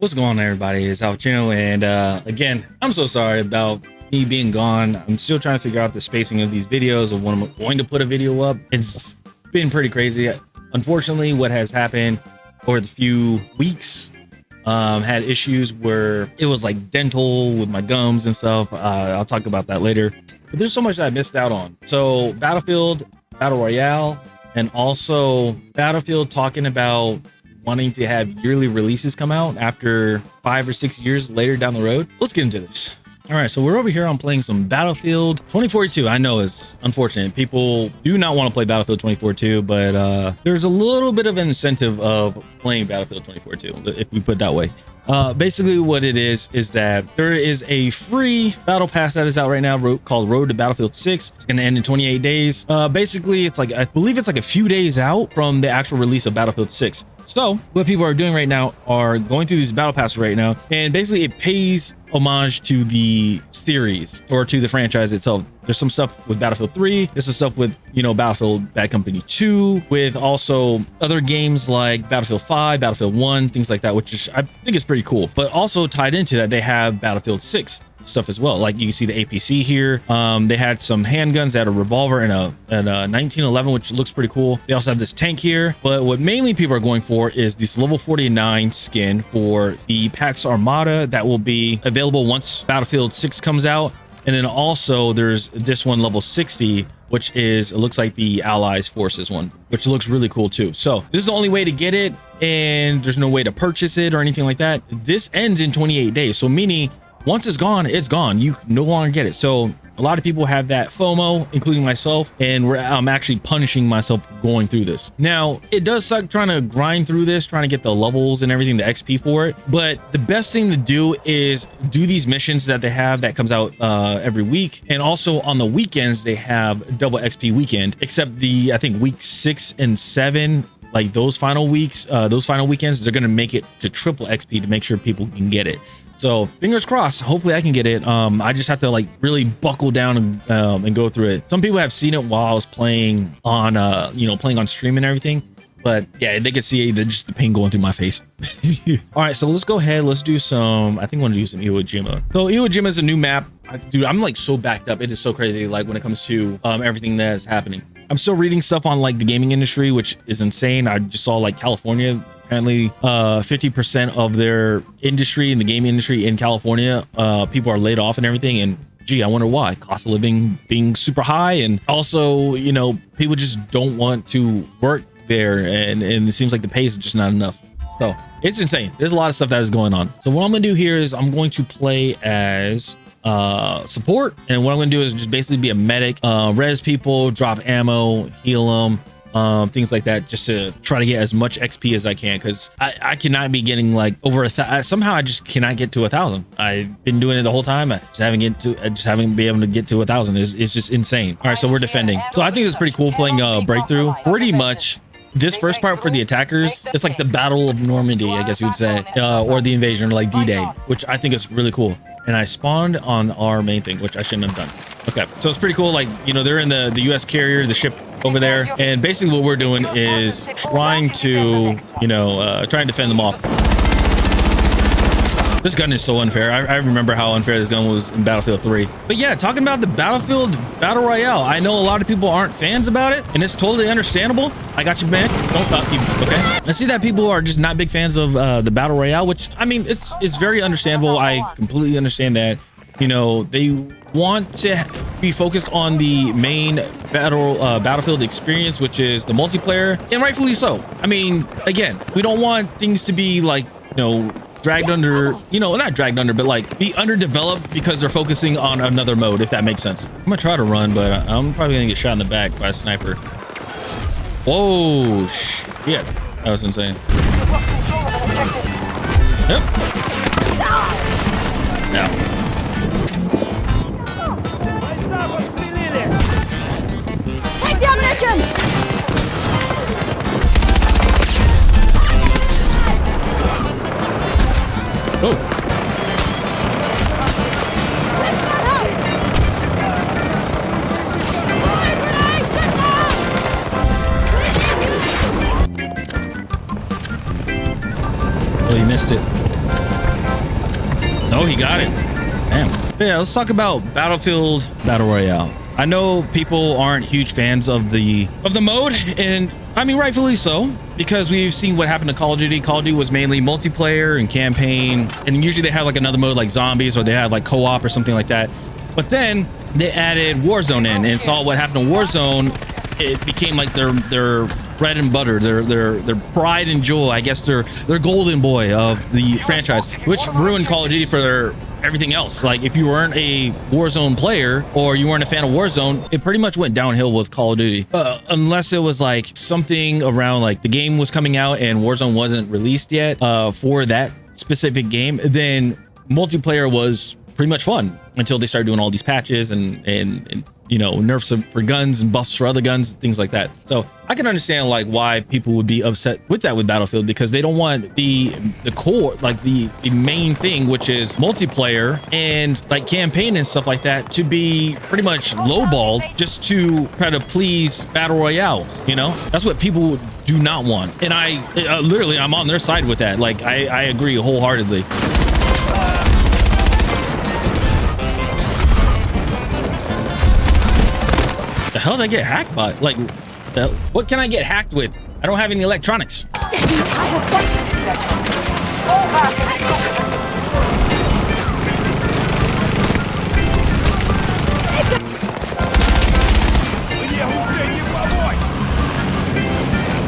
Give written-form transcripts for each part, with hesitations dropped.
What's going on, everybody? It's Alchino, and again, I'm so sorry about me being gone. I'm still trying to figure out the spacing of these videos of when I'm going to put a video up. It's been pretty crazy. Unfortunately, what has happened over the few weeks, had issues where it was like dental with my gums and stuff. I'll talk about that later. But there's so much that I missed out on. So Battlefield, Battle Royale, and also Battlefield talking about wanting to have yearly releases come out after 5 or 6 years later down the road. Let's get into this. All right, so we're over here on playing some Battlefield 2042. I know it's unfortunate. People do not want to play Battlefield 2042, but there's a little bit of an incentive of playing Battlefield 2042, if we put it that way. Basically what it is that there is a free battle pass that is out right now called Road to Battlefield 6. It's going to end in 28 days. Basically, it's like, I believe it's like a few days out from the actual release of Battlefield 6. So what people are doing right now are going through these battle passes right now, and basically it pays homage to the series or to the franchise itself. There's some stuff with Battlefield 3. There's some stuff with, you know, Battlefield Bad Company 2, with also other games like Battlefield 5, Battlefield 1, things like that, which is, I think is pretty cool. But also tied into that, they have Battlefield 6 stuff as well. Like you can see the APC here. They had some handguns. They had a revolver and a 1911, which looks pretty cool. They also have this tank here. But what mainly people are going for is this level 49 skin for the Pax Armada that will be available once Battlefield 6 comes out. And then also there's this one, level 60, which is, it looks like the Allies Forces one, which looks really cool too. So this is the only way to get it, and there's no way to purchase it or anything like that. This ends in 28 days. So meaning once it's gone, it's gone. You no longer get it. So a lot of people have that FOMO, including myself, and I'm actually punishing myself going through this. Now, it does suck trying to grind through this, trying to get the levels and everything, the XP for it. But the best thing to do is do these missions that they have that comes out every week. And also on the weekends, they have double XP weekend, except I think week 6 and 7, like those final weeks, those final weekends, they're going to make it to triple XP to make sure people can get it. So fingers crossed, hopefully I can get it. I just have to like really buckle down and go through it. Some people have seen it while I was playing on, playing on stream and everything. But yeah, they can see just the pain going through my face. All right, so let's go ahead. Let's do some, I think I want to do some Iwo Jima. So Iwo Jima is a new map. Dude, I'm like so backed up. It is so crazy. Like when it comes to everything that is happening. I'm still reading stuff on like the gaming industry, which is insane. I just saw like California, apparently 50% of their industry in the gaming industry in California, people are laid off and everything. And gee, I wonder why. Cost of living being super high, and also, you know, people just don't want to work there, and it seems like the pay is just not enough. So it's insane. There's a lot of stuff that is going on. So what I'm gonna do here is I'm going to play as support, and what I'm gonna do is just basically be a medic, res people, drop ammo, heal them, things like that, just to try to get as much XP as I can, because I cannot be getting like over somehow I just cannot get to 1,000. I've been doing it the whole time. I just haven't been able to get to 1,000. It's just insane. All right, so we're defending. So I think it's pretty cool playing breakthrough. Pretty much this first part for the attackers, it's like the Battle of Normandy, I guess you would say, or the invasion, or like D-Day, which I think is really cool. And I spawned on our main thing, which I shouldn't have done. Okay, so it's pretty cool. Like, you know, they're in the US carrier, the ship over there, and basically what we're doing is trying to, try and defend them off. This gun is so unfair. I remember how unfair this gun was in Battlefield 3. But yeah, talking about the Battlefield Battle Royale, I know a lot of people aren't fans about it, and it's totally understandable. I got you, man. Don't okay? I see that people are just not big fans of the Battle Royale, which, I mean, it's very understandable. I completely understand that. You know, they want to be focused on the main Battlefield experience, which is the multiplayer, and rightfully so. I mean, again, we don't want things to be like, dragged under, not dragged under, but like be underdeveloped because they're focusing on another mode, if that makes sense. I'm gonna try to run, but I'm probably gonna get shot in the back by a sniper. Whoa, shit, that was insane. Yep. Yeah. Take the ammunition! Oh. Oh, you missed it. Oh, he got it. Damn. Yeah, let's talk about Battlefield Battle Royale. I know people aren't huge fans of the mode, and I mean rightfully so, because we've seen what happened to Call of Duty. Call of Duty was mainly multiplayer and campaign, and usually they have like another mode like zombies, or they have like co-op or something like that. But then they added Warzone in and saw what happened to Warzone. It became like their bread and butter, their pride and joy, I guess, their golden boy of the franchise, which ruined Call of Duty for everything else. Like if you weren't a Warzone player or you weren't a fan of Warzone, it pretty much went downhill with Call of Duty, unless it was like something around like the game was coming out and Warzone wasn't released yet for that specific game. Then multiplayer was pretty much fun until they started doing all these patches and you know, nerfs for guns and buffs for other guns, things like that. So I can understand like why people would be upset with that with Battlefield, because they don't want the core, like the main thing, which is multiplayer and like campaign and stuff like that, to be pretty much lowballed just to try to please Battle Royales. You know, that's what people do not want. And I literally, I'm on their side with that. Like I agree wholeheartedly. The hell did I get hacked by? Like, what can I get hacked with? I don't have any electronics.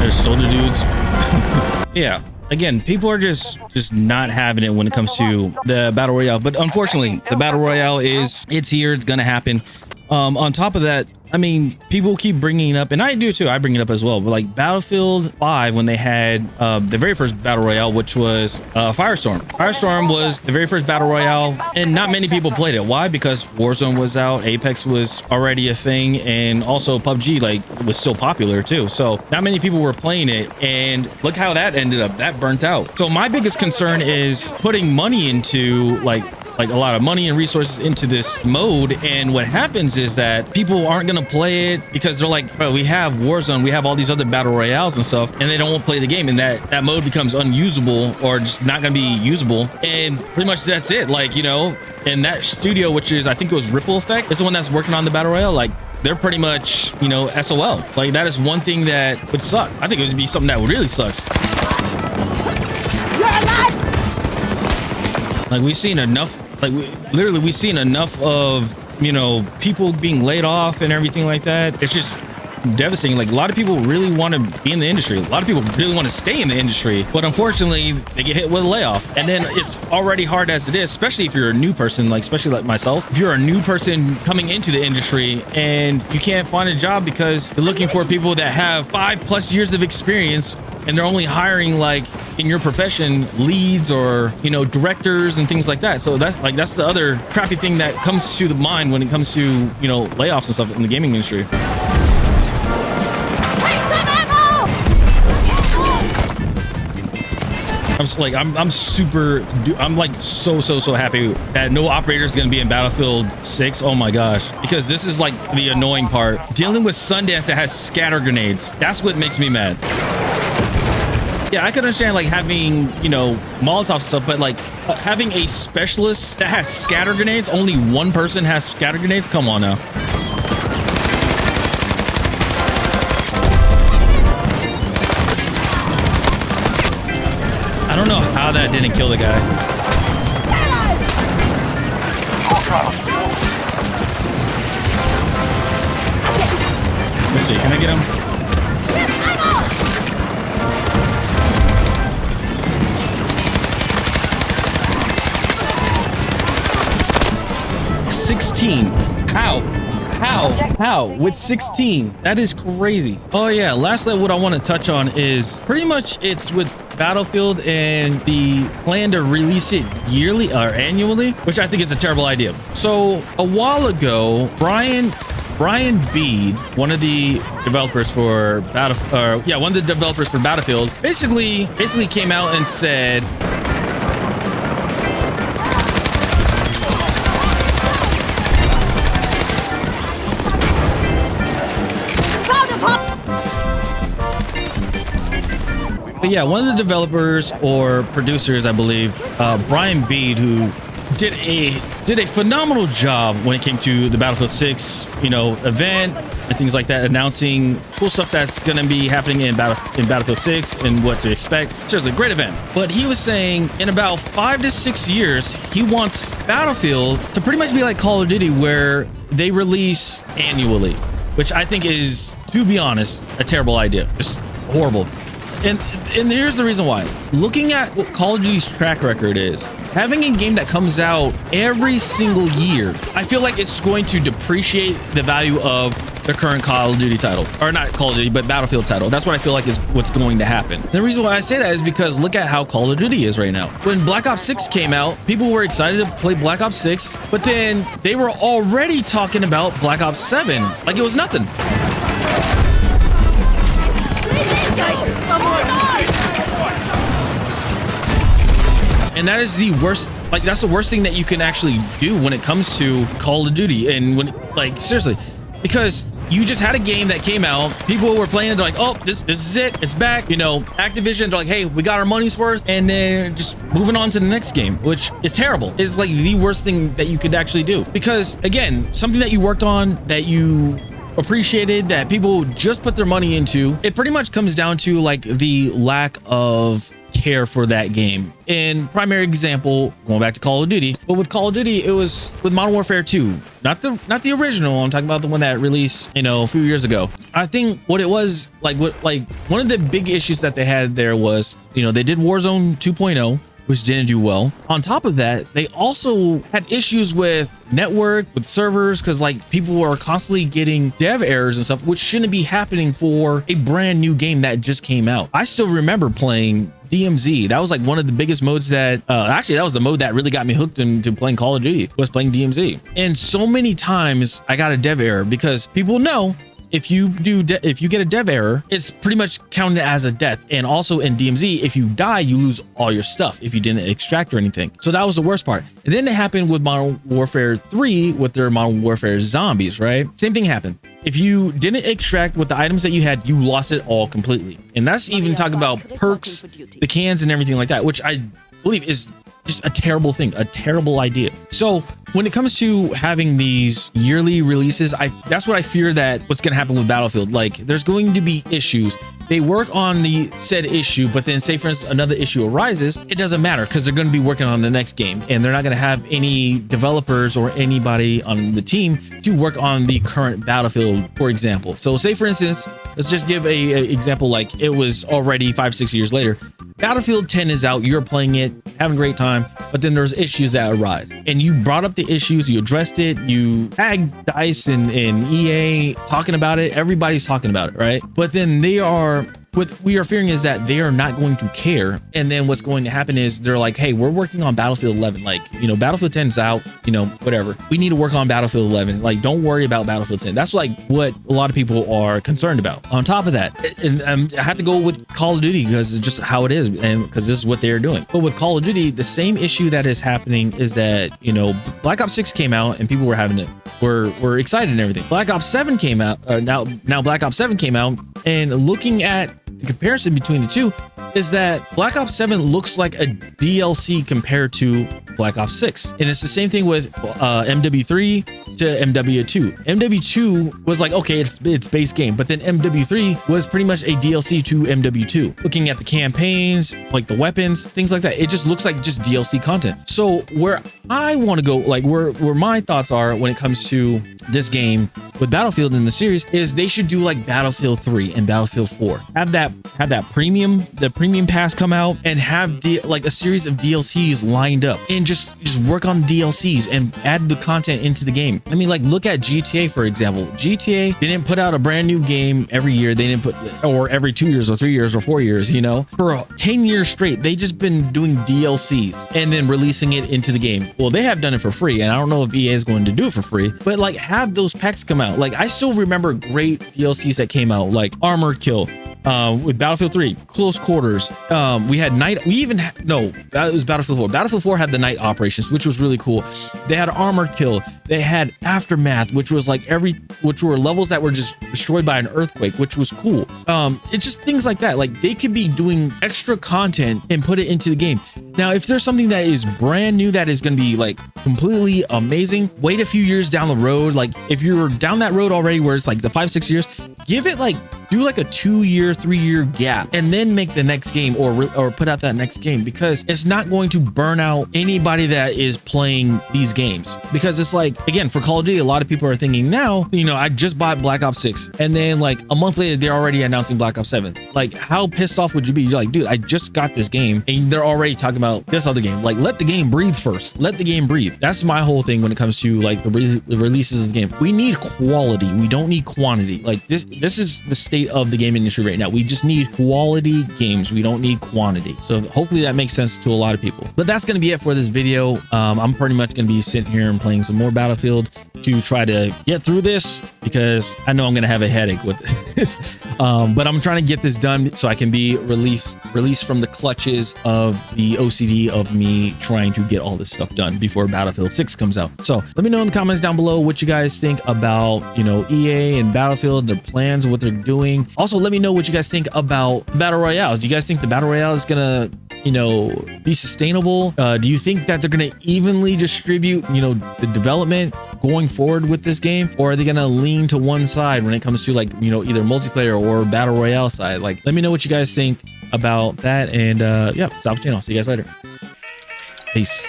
There's soldier dudes. Yeah. Again, people are just not having it when it comes to the Battle Royale. But unfortunately, the Battle Royale it's here. It's gonna happen. On top of that, I mean, people keep bringing it up, and I do too. I bring it up as well. But like Battlefield 5, when they had the very first Battle Royale, which was Firestorm. Firestorm was the very first Battle Royale, and not many people played it. Why? Because Warzone was out, Apex was already a thing, and also PUBG like was still popular too. So not many people were playing it, and look how that ended up. That burnt out. So my biggest concern is putting money into like a lot of money and resources into this mode, and what happens is that people aren't gonna play it because they're like, bro, we have Warzone, we have all these other battle royales and stuff, and they don't want to play the game, and that mode becomes unusable or just not gonna be usable, and pretty much that's it. Like, you know, and that studio, which is, I think it was Ripple Effect, is the one that's working on the battle royale. Like, they're pretty much, you know, SOL. Like, that is one thing that would suck. I think it would be something that would really sucks. Like, we've seen enough, like we've seen enough of, you know, people being laid off and everything like that. It's just devastating. Like, a lot of people really want to be in the industry. A lot of people really want to stay in the industry, but unfortunately they get hit with a layoff. And then it's already hard as it is, especially if you're a new person, like especially like myself. If you're a new person coming into the industry and you can't find a job because you're looking for people that have 5+ years of experience, and they're only hiring like in your profession leads or, you know, directors and things like that. So that's the other crappy thing that comes to the mind when it comes to, you know, layoffs and stuff in the gaming industry. I'm just like, I'm like so happy that no operator is going to be in Battlefield 6. Oh my gosh, because this is like the annoying part, dealing with Sundance that has scatter grenades. That's what makes me mad. Yeah, I can understand like having, you know, Molotov stuff, but like having a specialist that has scatter grenades, only one person has scatter grenades. Come on now. I don't know how that didn't kill the guy. Let's see, can I get him? 16. How with 16? That is crazy. Oh yeah, lastly, what I want to touch on is pretty much it's with Battlefield and the plan to release it yearly or annually, which I think is a terrible idea. So a while ago, Brian Bede, one of the developers for Battlefield, basically came out and said, but yeah, one of the developers or producers, I believe, Brian Bede, who did a phenomenal job when it came to the Battlefield 6, event and things like that, announcing cool stuff that's going to be happening in Battlefield 6 and what to expect. Seriously, great event. But he was saying in about 5 to 6 years, he wants Battlefield to pretty much be like Call of Duty, where they release annually, which I think is, to be honest, a terrible idea. Just horrible. And here's the reason why. Looking at what Call of Duty's track record is, having a game that comes out every single year, I feel like it's going to depreciate the value of the current Call of Duty title. Or not Call of Duty, but Battlefield title. That's what I feel like is what's going to happen. The reason why I say that is because look at how Call of Duty is right now. When Black Ops 6 came out, people were excited to play Black Ops 6, but then they were already talking about Black Ops 7 like it was nothing. And that is the worst, like that's the worst thing that you can actually do when it comes to Call of Duty. And when, like, seriously, because you just had a game that came out, people were playing it, they're like, oh, this is it, it's back. Activision, they're like, hey, we got our money's worth, and then just moving on to the next game, which is terrible. It's like the worst thing that you could actually do, because again, something that you worked on, that you appreciated, that people just put their money into, it pretty much comes down to like the lack of care for that game. And primary example, going back to Call of Duty, but with Call of Duty, it was with Modern Warfare 2, not the original. I'm talking about the one that released, a few years ago. I think what it was like, one of the big issues that they had there was, they did Warzone 2.0, which didn't do well. On top of that, they also had issues with network, with servers, because like people were constantly getting dev errors and stuff, which shouldn't be happening for a brand new game that just came out. I still remember playing DMZ. That was like one of the biggest modes that actually that was the mode that really got me hooked into playing Call of Duty, was playing DMZ. And so many times I got a dev error, because people know if you get a dev error, it's pretty much counted as a death. And also in DMZ, if you die, you lose all your stuff if you didn't extract or anything. So that was the worst part. And then it happened with Modern Warfare 3 with their Modern Warfare zombies, right? Same thing happened. If you didn't extract with the items that you had, you lost it all completely. And that's even talking about perks, the cans and everything like that, which I believe is just a terrible thing, a terrible idea. So when it comes to having these yearly releases, that's what I fear that what's going to happen with Battlefield. Like, there's going to be issues. They work on the said issue, but then say for instance another issue arises, it doesn't matter, because they're going to be working on the next game, and they're not going to have any developers or anybody on the team to work on the current Battlefield, for example. So say for instance, let's just give a example, like it was already 5-6 years later, Battlefield 10 is out, you're playing it, having a great time, but then there's issues that arise, and you brought up the issues, you addressed it, you tagged DICE and EA talking about it, everybody's talking about it, right? But then what we are fearing is that they are not going to care. And then what's going to happen is they're like, hey, we're working on Battlefield 11. Like, Battlefield 10 is out, whatever. We need to work on Battlefield 11. Like, don't worry about Battlefield 10. That's like what a lot of people are concerned about. On top of that, and I have to go with Call of Duty because it's just how it is, and because this is what they're doing. But with Call of Duty, the same issue that is happening is that, Black Ops 6 came out and people were having it. We're excited and everything. Black Ops 7 came out. Now Black Ops 7 came out, and looking at the comparison between the two is that Black Ops 7 looks like a DLC compared to Black Ops 6. And it's the same thing with MW3 to MW2. MW2 was like, okay, it's base game, but then MW3 was pretty much a DLC to MW2. Looking at the campaigns, like the weapons, things like that, it just looks like just DLC content. So where I want to go, like where my thoughts are when it comes to this game with Battlefield in the series, is they should do like Battlefield 3 and Battlefield 4. Have that premium pass come out, and have like a series of DLCs lined up, and just work on DLCs and add the content into the game. I mean, like, look at GTA, for example. GTA didn't put out a brand new game every year. They didn't or every 2 years or 3 years or 4 years, for 10 years straight. They just been doing DLCs and then releasing it into the game. Well, they have done it for free, and I don't know if EA is going to do it for free, but like, have those packs come out. Like, I still remember great DLCs that came out, like Armored Kill, With Battlefield 3, close quarters. We had night. We even no, that was Battlefield 4. Battlefield 4 had the night operations, which was really cool. They had armor kill. They had aftermath, which was like which were levels that were just destroyed by an earthquake, which was cool. It's just things like that. Like they could be doing extra content and put it into the game. Now, if there's something that is brand new that is going to be like completely amazing, wait a few years down the road. Like if you're down that road already, where it's like the 5-6 years, give it like do like a 2-year, 3-year gap, and then make the next game or put out that next game, because it's not going to burn out anybody that is playing these games. Because it's like, again, for Call of Duty, a lot of people are thinking now, you know, I just bought Black Ops 6, and then like a month later, they're already announcing Black Ops 7. Like, how pissed off would you be? You're like, dude, I just got this game, and they're already talking about this other game. Like, let the game breathe first. Let the game breathe. That's my whole thing when it comes to like the releases of the game. We need quality. We don't need quantity. Like this is the state of the game industry right now. We just need quality games. We don't need quantity. So hopefully that makes sense to a lot of people. But that's going to be it for this video. I'm pretty much going to be sitting here and playing some more Battlefield to try to get through this, because I know I'm going to have a headache with this. But I'm trying to get this done so I can be released from the clutches of the OCD of me trying to get all this stuff done before Battlefield 6 comes out. So let me know in the comments down below what you guys think about, you know, EA and Battlefield, their plans, what they're doing. Also, let me know what you guys think about Battle Royale. Do you guys think the Battle Royale is gonna, you know, be sustainable? Do you think that they're gonna evenly distribute, you know, the development going forward with this game, or are they gonna lean to one side when it comes to, like, you know, either multiplayer or Battle Royale side? Like, let me know what you guys think about that. And yeah, stop the channel. See you guys later. Peace.